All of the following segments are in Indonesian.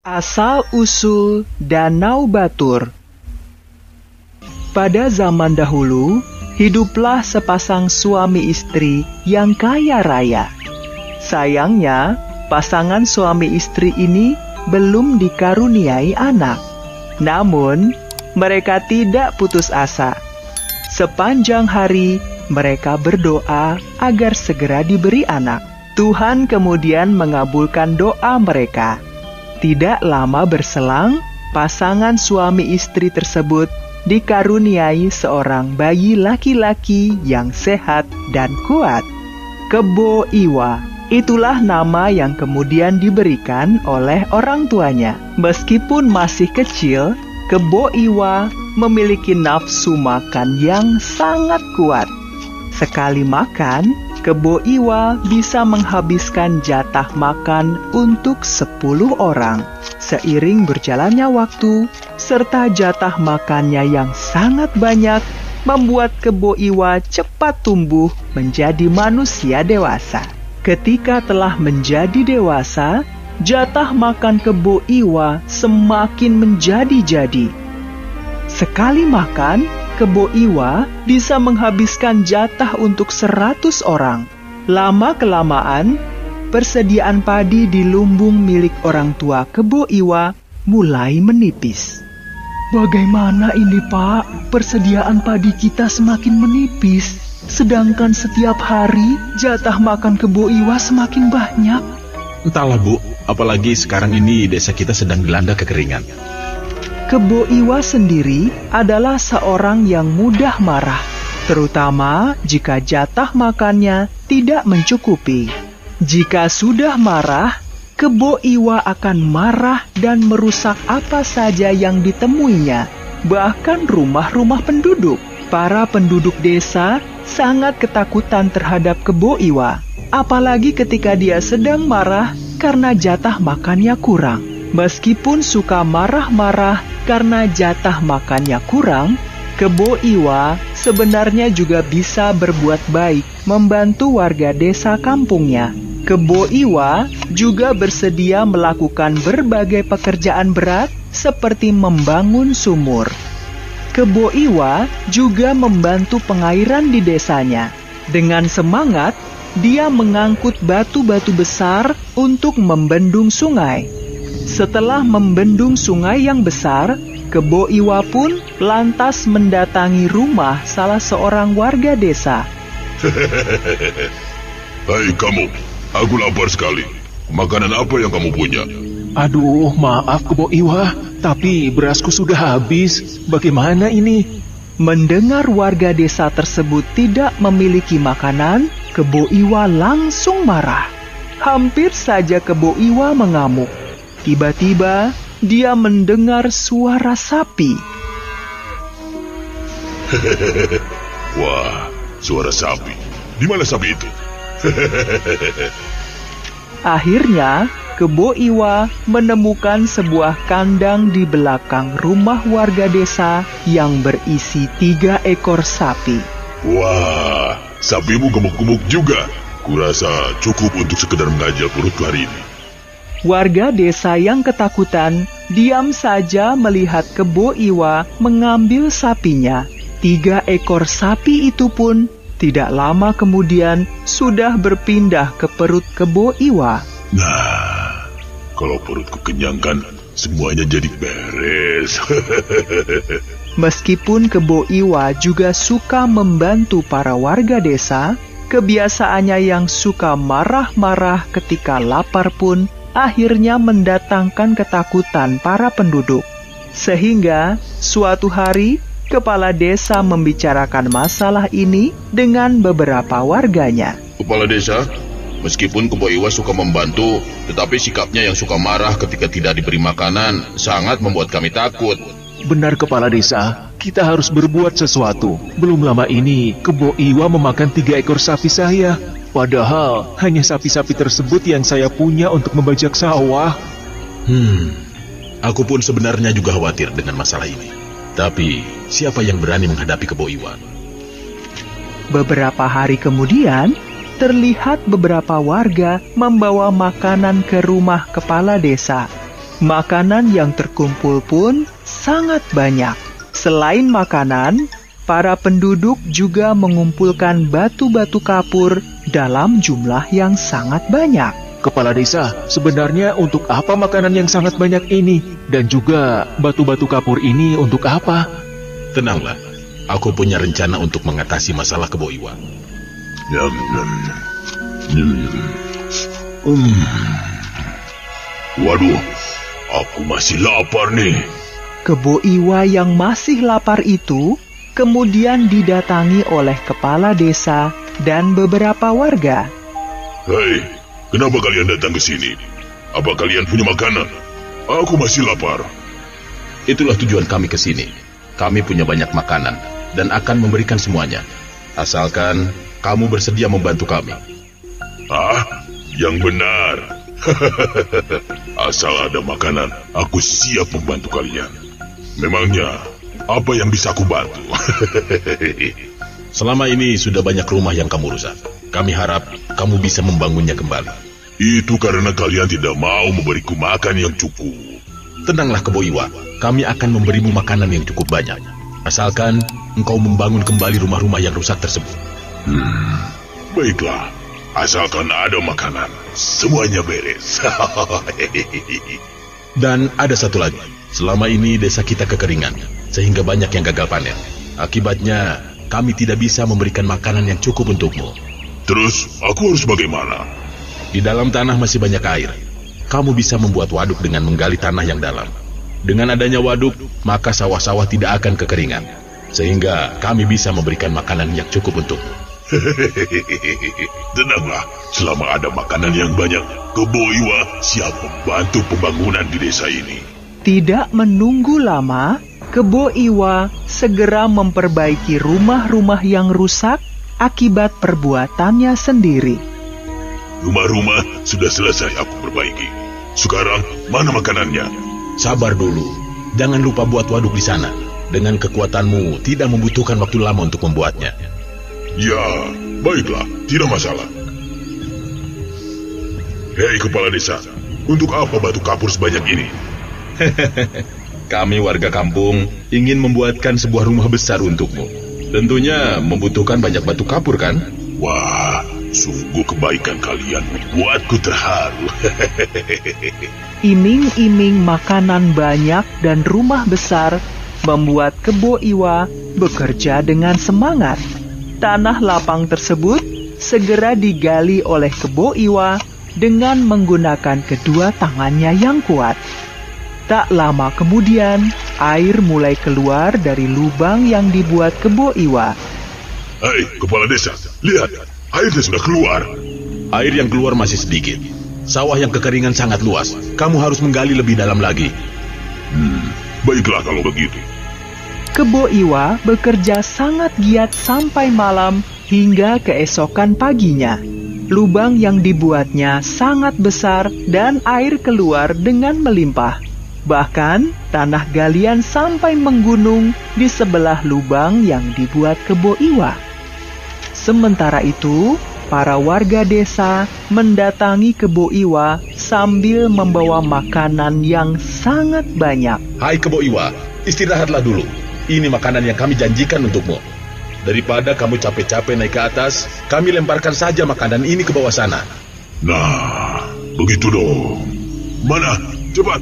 Asal-usul Danau Batur. Pada zaman dahulu, hiduplah sepasang suami istri yang kaya raya. Sayangnya, pasangan suami istri ini belum dikaruniai anak. Namun, mereka tidak putus asa. Sepanjang hari, mereka berdoa agar segera diberi anak. Tuhan kemudian mengabulkan doa mereka. Tidak lama berselang, pasangan suami istri tersebut dikaruniai seorang bayi laki-laki yang sehat dan kuat. Kebo Iwa, itulah nama yang kemudian diberikan oleh orang tuanya. Meskipun masih kecil, Kebo Iwa memiliki nafsu makan yang sangat kuat. Sekali makan, Kebo Iwa bisa menghabiskan jatah makan untuk 10 orang. Seiring berjalannya waktu, serta jatah makannya yang sangat banyak, membuat Kebo Iwa cepat tumbuh menjadi manusia dewasa. Ketika telah menjadi dewasa, jatah makan Kebo Iwa semakin menjadi-jadi. Sekali makan, Kebo Iwa bisa menghabiskan jatah untuk 100 orang. Lama-kelamaan, persediaan padi di lumbung milik orang tua Kebo Iwa mulai menipis. Bagaimana ini, Pak? Persediaan padi kita semakin menipis. Sedangkan setiap hari, jatah makan Kebo Iwa semakin banyak. Entahlah, Bu. Apalagi sekarang ini desa kita sedang dilanda kekeringan. Kebo Iwa sendiri adalah seorang yang mudah marah, terutama jika jatah makannya tidak mencukupi. Jika sudah marah, Kebo Iwa akan marah dan merusak apa saja yang ditemuinya, bahkan rumah-rumah penduduk. Para penduduk desa sangat ketakutan terhadap Kebo Iwa, apalagi ketika dia sedang marah karena jatah makannya kurang. Meskipun suka marah-marah karena jatah makannya kurang, Kebo Iwa sebenarnya juga bisa berbuat baik, membantu warga desa kampungnya. Kebo Iwa juga bersedia melakukan berbagai pekerjaan berat seperti membangun sumur. Kebo Iwa juga membantu pengairan di desanya. Dengan semangat, dia mengangkut batu-batu besar untuk membendung sungai. Setelah membendung sungai yang besar, Kebo Iwa pun lantas mendatangi rumah salah seorang warga desa. Hai kamu, aku lapar sekali. Makanan apa yang kamu punya? Aduh, maaf Kebo Iwa, tapi berasku sudah habis. Bagaimana ini? Mendengar warga desa tersebut tidak memiliki makanan, Kebo Iwa langsung marah. Hampir saja Kebo Iwa mengamuk. Tiba-tiba, dia mendengar suara sapi. Wah, suara sapi. Di mana sapi itu? Akhirnya, Kebo Iwa menemukan sebuah kandang di belakang rumah warga desa yang berisi 3 ekor sapi. Wah, sapimu gemuk-gemuk juga. Kurasa cukup untuk sekedar mengajak perutku hari ini. Warga desa yang ketakutan diam saja melihat Kebo Iwa mengambil sapinya. 3 ekor sapi itu pun tidak lama kemudian sudah berpindah ke perut Kebo Iwa. Nah, kalau perutku kenyang kan semuanya jadi beres. Meskipun Kebo Iwa juga suka membantu para warga desa, kebiasaannya yang suka marah-marah ketika lapar pun akhirnya mendatangkan ketakutan para penduduk. Sehingga suatu hari, kepala desa membicarakan masalah ini dengan beberapa warganya. Kepala desa, meskipun Kebo Iwa suka membantu, tetapi sikapnya yang suka marah ketika tidak diberi makanan sangat membuat kami takut. Benar Kepala Desa, kita harus berbuat sesuatu. Belum lama ini, Kebo Iwa memakan 3 ekor sapi saya. Padahal hanya sapi-sapi tersebut yang saya punya untuk membajak sawah. Aku pun sebenarnya juga khawatir dengan masalah ini. Tapi siapa yang berani menghadapi Kebo Iwa? Beberapa hari kemudian, terlihat beberapa warga membawa makanan ke rumah kepala desa. Makanan yang terkumpul pun sangat banyak. Selain makanan, para penduduk juga mengumpulkan batu-batu kapur dalam jumlah yang sangat banyak. Kepala desa, sebenarnya untuk apa makanan yang sangat banyak ini? Dan juga batu-batu kapur ini untuk apa? Tenanglah, aku punya rencana untuk mengatasi masalah Kebo Iwa. Waduh, aku masih lapar nih. Kebo Iwa yang masih lapar itu kemudian didatangi oleh kepala desa dan beberapa warga. Hei, kenapa kalian datang ke sini? Apa kalian punya makanan? Aku masih lapar. Itulah tujuan kami ke sini. Kami punya banyak makanan dan akan memberikan semuanya. Asalkan kamu bersedia membantu kami. Yang benar. Asal ada makanan, aku siap membantu kalian. Memangnya, apa yang bisa aku bantu? Selama ini sudah banyak rumah yang kamu rusak. Kami harap kamu bisa membangunnya kembali. Itu karena kalian tidak mau memberiku makan yang cukup. Tenanglah Kebo Iwa, kami akan memberimu makanan yang cukup banyak. Asalkan engkau membangun kembali rumah-rumah yang rusak tersebut. Baiklah, asalkan ada makanan, semuanya beres. Dan ada satu lagi, selama ini desa kita kekeringan, sehingga banyak yang gagal panen. Akibatnya, kami tidak bisa memberikan makanan yang cukup untukmu. Terus, aku harus bagaimana? Di dalam tanah masih banyak air. Kamu bisa membuat waduk dengan menggali tanah yang dalam. Dengan adanya waduk, maka sawah-sawah tidak akan kekeringan. Sehingga kami bisa memberikan makanan yang cukup untukmu. Tenanglah, selama ada makanan yang banyak, Kebo Iwa siap membantu pembangunan di desa ini. Tidak menunggu lama, Kebo Iwa segera memperbaiki rumah-rumah yang rusak akibat perbuatannya sendiri. Rumah-rumah sudah selesai aku perbaiki. Sekarang, mana makanannya? Sabar dulu. Jangan lupa buat waduk di sana. Dengan kekuatanmu, tidak membutuhkan waktu lama untuk membuatnya. Ya, baiklah. Tidak masalah. Hei kepala desa, untuk apa batu kapur sebanyak ini? Kami warga kampung ingin membuatkan sebuah rumah besar untukmu. Tentunya membutuhkan banyak batu kapur, kan? Wah, sungguh kebaikan kalian membuatku terharu. Iming-iming makanan banyak dan rumah besar membuat Kebo Iwa bekerja dengan semangat. Tanah lapang tersebut segera digali oleh Kebo Iwa dengan menggunakan kedua tangannya yang kuat. Tak lama kemudian, air mulai keluar dari lubang yang dibuat Kebo Iwa. Hei, kepala desa, lihat, airnya sudah keluar. Air yang keluar masih sedikit. Sawah yang kekeringan sangat luas. Kamu harus menggali lebih dalam lagi. Baiklah kalau begitu. Kebo Iwa bekerja sangat giat sampai malam hingga keesokan paginya. Lubang yang dibuatnya sangat besar dan air keluar dengan melimpah. Bahkan tanah galian sampai menggunung di sebelah lubang yang dibuat Kebo Iwa. Sementara itu, para warga desa mendatangi Kebo Iwa sambil membawa makanan yang sangat banyak. Hai Kebo Iwa, istirahatlah dulu. Ini makanan yang kami janjikan untukmu. Daripada kamu capek-capek naik ke atas, kami lemparkan saja makanan ini ke bawah sana. Nah, begitu dong. Mana? Cepat.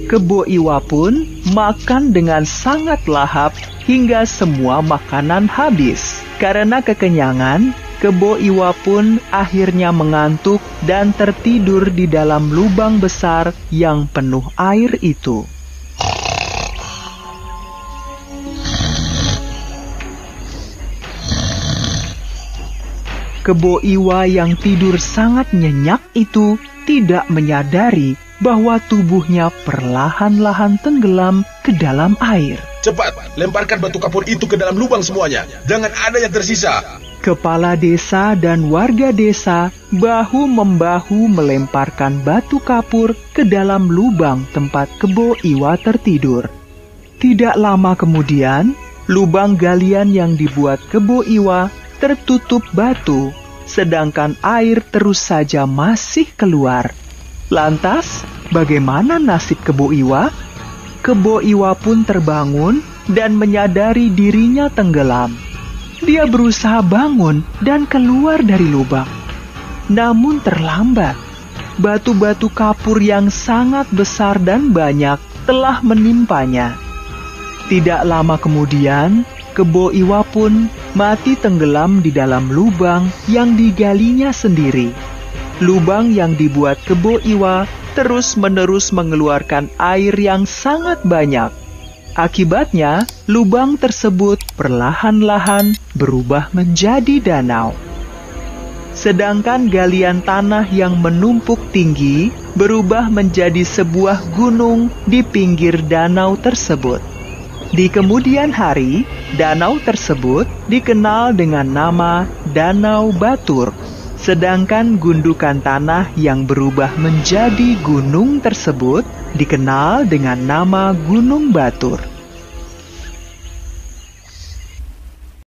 Kebo Iwa pun makan dengan sangat lahap hingga semua makanan habis. Karena kekenyangan, Kebo Iwa pun akhirnya mengantuk dan tertidur di dalam lubang besar yang penuh air itu. Kebo Iwa yang tidur sangat nyenyak itu tidak menyadari bahwa tubuhnya perlahan-lahan tenggelam ke dalam air. Cepat, lemparkan batu kapur itu ke dalam lubang semuanya. Jangan ada yang tersisa. Kepala desa dan warga desa bahu-membahu melemparkan batu kapur ke dalam lubang tempat Kebo Iwa tertidur. Tidak lama kemudian, lubang galian yang dibuat Kebo Iwa tertutup batu, sedangkan air terus saja masih keluar. Lantas, bagaimana nasib Kebo Iwa? Kebo Iwa pun terbangun dan menyadari dirinya tenggelam. Dia berusaha bangun dan keluar dari lubang. Namun terlambat. Batu-batu kapur yang sangat besar dan banyak telah menimpanya. Tidak lama kemudian, Kebo Iwa pun mati tenggelam di dalam lubang yang digalinya sendiri. Lubang yang dibuat Kebo Iwa terus-menerus mengeluarkan air yang sangat banyak. Akibatnya, lubang tersebut perlahan-lahan berubah menjadi danau. Sedangkan galian tanah yang menumpuk tinggi berubah menjadi sebuah gunung di pinggir danau tersebut. Di kemudian hari, danau tersebut dikenal dengan nama Danau Batur. Sedangkan gundukan tanah yang berubah menjadi gunung tersebut dikenal dengan nama Gunung Batur.